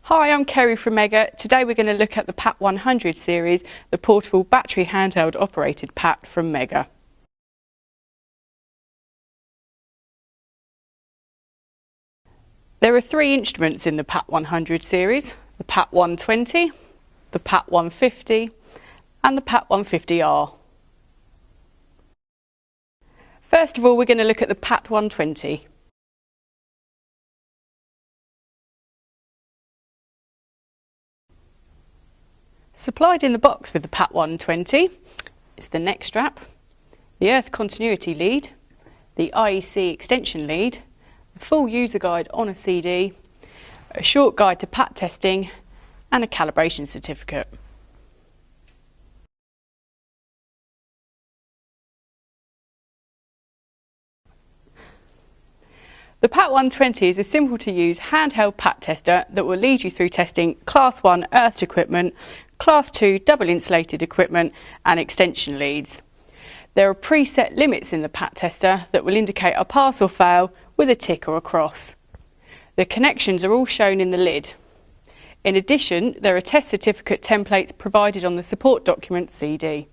Hi, I'm Kerry from Megger. Today we're going to look at the PAT100 series, the portable battery handheld operated PAT from Megger. There are three instruments in the PAT100 series: the PAT120, the PAT150 and the PAT150R. First of all, we're going to look at the PAT120. Supplied in the box with the PAT120 is the neck strap, the earth continuity lead, the IEC extension lead, the full user guide on a CD, a short guide to PAT testing and a calibration certificate. The PAT120 is a simple to use handheld PAT tester that will lead you through testing Class 1 earthed equipment, Class 2 double insulated equipment and extension leads. There are preset limits in the PAT tester that will indicate a pass or fail with a tick or a cross. The connections are all shown in the lid. In addition, there are test certificate templates provided on the support document CD.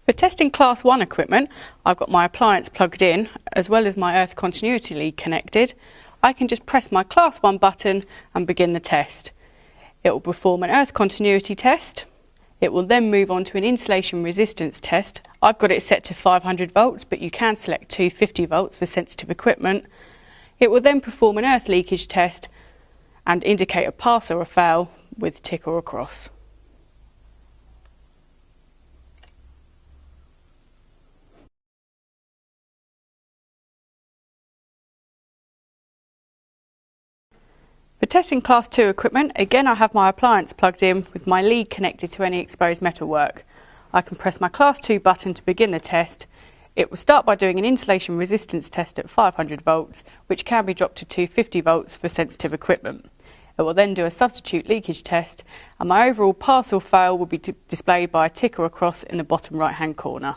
For testing Class 1 equipment, I've got my appliance plugged in as well as my earth continuity lead connected. I can just press my Class 1 button and begin the test. It will perform an earth continuity test. It will then move on to an insulation resistance test. I've got it set to 500 volts, but you can select 250 volts for sensitive equipment. It will then perform an earth leakage test and indicate a pass or a fail with a tick or a cross. For testing Class 2 equipment, again I have my appliance plugged in with my lead connected to any exposed metalwork. I can press my Class 2 button to begin the test. It will start by doing an insulation resistance test at 500 volts, which can be dropped to 250 volts for sensitive equipment. It will then do a substitute leakage test, and my overall pass or fail will be displayed by a tick or a cross in the bottom right hand corner.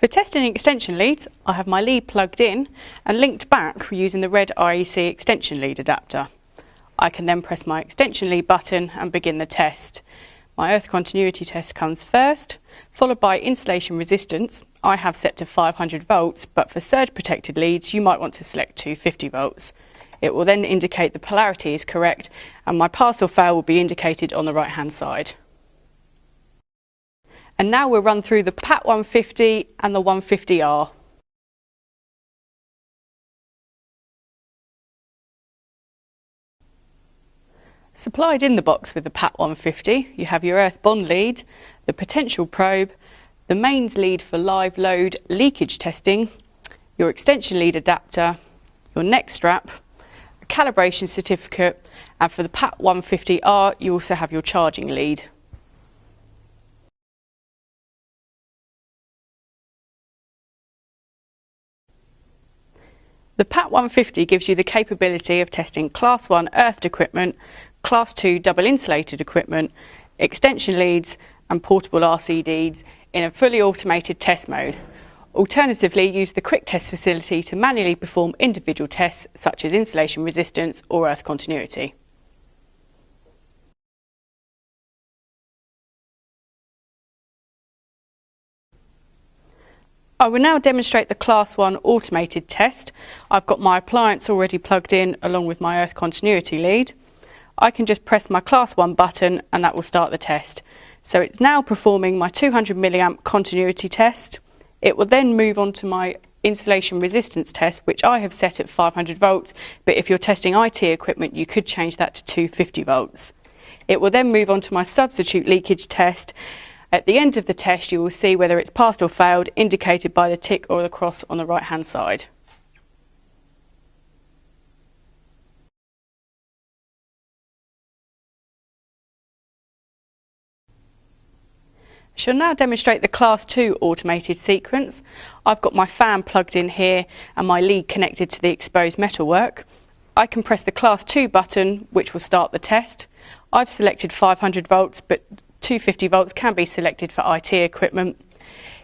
For testing extension leads, I have my lead plugged in and linked back using the red IEC extension lead adapter. I can then press my extension lead button and begin the test. My earth continuity test comes first, followed by insulation resistance. I have set to 500 volts, but for surge protected leads you might want to select 250 volts. It will then indicate the polarity is correct and my pass or fail will be indicated on the right hand side. And now we'll run through the PAT150 and the 150R. Supplied in the box with the PAT150, you have your earth bond lead, the potential probe, the mains lead for live load leakage testing, your extension lead adapter, your neck strap, a calibration certificate, and for the PAT150R you also have your charging lead. The PAT150 gives you the capability of testing Class 1 earthed equipment, Class 2 double insulated equipment, extension leads and portable RCDs in a fully automated test mode. Alternatively, use the quick test facility to manually perform individual tests such as insulation resistance or earth continuity. I will now demonstrate the Class 1 automated test. I've got my appliance already plugged in along with my earth continuity lead. I can just press my Class 1 button and that will start the test. So it's now performing my 200 milliamp continuity test. It will then move on to my insulation resistance test, which I have set at 500 volts, but if you're testing IT equipment you could change that to 250 volts. It will then move on to my substitute leakage test. At the end of the test you will see whether it's passed or failed, indicated by the tick or the cross on the right hand side. I shall now demonstrate the Class 2 automated sequence. I've got my fan plugged in here and my lead connected to the exposed metalwork. I can press the Class 2 button, which will start the test. I've selected 500 volts, but 250 volts can be selected for IT equipment.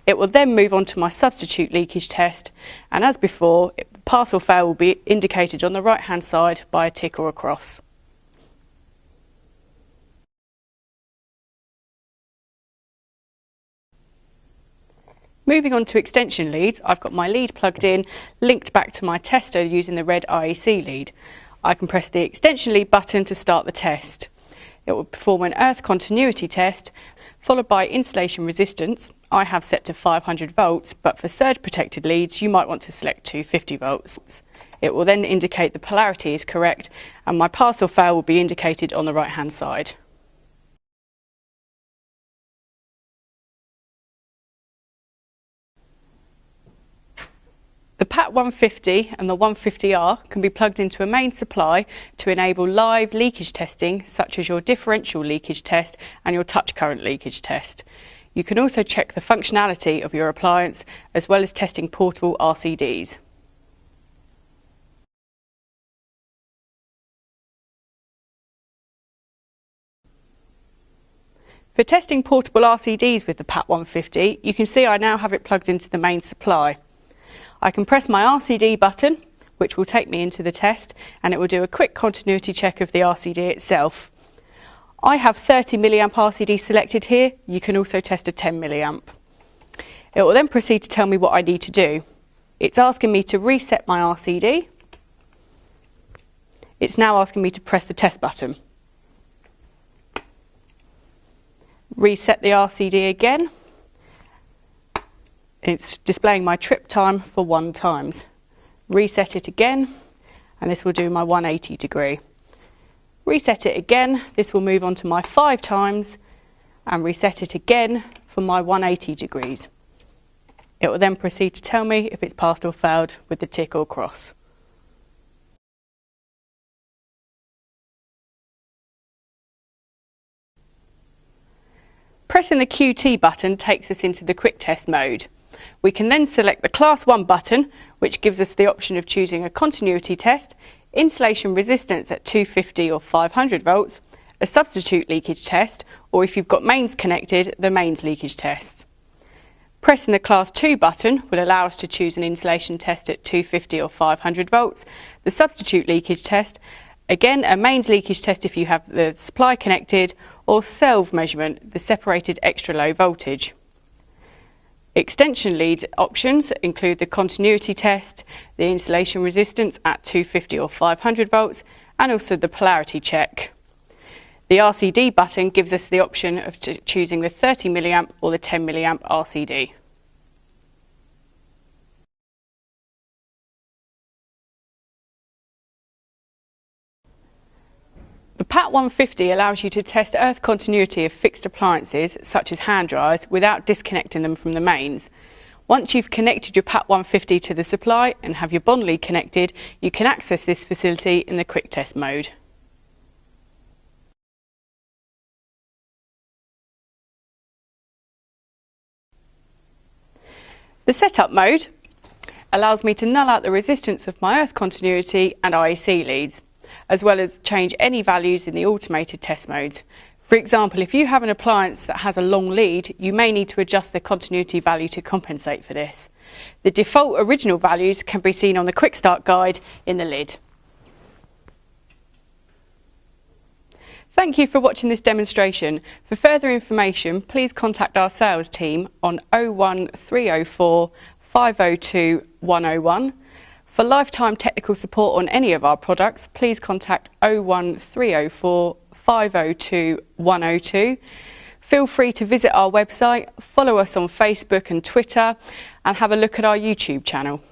It will then move on to my substitute leakage test, and as before, pass or fail will be indicated on the right hand side by a tick or a cross. Moving on to extension leads, I've got my lead plugged in, linked back to my tester using the red IEC lead. I can press the extension lead button to start the test. It will perform an earth continuity test, followed by insulation resistance. I have set to 500 volts, but for surge protected leads you might want to select 250 volts. It will then indicate the polarity is correct, and my pass or fail will be indicated on the right hand side. The PAT100 and the 150R can be plugged into a main supply to enable live leakage testing, such as your differential leakage test and your touch current leakage test. You can also check the functionality of your appliance, as well as testing portable RCDs. For testing portable RCDs with the PAT100, you can see I now have it plugged into the main supply. I can press my RCD button, which will take me into the test, and it will do a quick continuity check of the RCD itself. I have 30 milliamp RCD selected here. You can also test a 10 milliamp. It will then proceed to tell me what I need to do. It's asking me to reset my RCD. It's now asking me to press the test button. Reset the RCD again. It's displaying my trip time for 1 times. Reset it again, and this will do my 180 degree. Reset it again, this will move on to my 5 times, and reset it again for my 180 degrees. It will then proceed to tell me if it's passed or failed with the tick or cross. Pressing the QT button takes us into the quick test mode. We can then select the Class 1 button, which gives us the option of choosing a continuity test, insulation resistance at 250 or 500 volts, a substitute leakage test, or if you've got mains connected, the mains leakage test. Pressing the Class 2 button will allow us to choose an insulation test at 250 or 500 volts, the substitute leakage test, again a mains leakage test if you have the supply connected, or self measurement, the separated extra low voltage. Extension lead options include the continuity test, the insulation resistance at 250 or 500 volts, and also the polarity check. The RCD button gives us the option of choosing the 30 milliamp or the 10 milliamp RCD. The PAT100 allows you to test earth continuity of fixed appliances such as hand dryers without disconnecting them from the mains. Once you've connected your PAT100 to the supply and have your bond lead connected, you can access this facility in the quick test mode. The setup mode allows me to null out the resistance of my earth continuity and IEC leads, as well as change any values in the automated test modes. For example, if you have an appliance that has a long lead, you may need to adjust the continuity value to compensate for this. The default original values can be seen on the Quick Start guide in the lid. Thank you for watching this demonstration. For further information, please contact our sales team on 01304 502 101. For lifetime technical support on any of our products, please contact 01304 502 102. Feel free to visit our website, follow us on Facebook and Twitter, and have a look at our YouTube channel.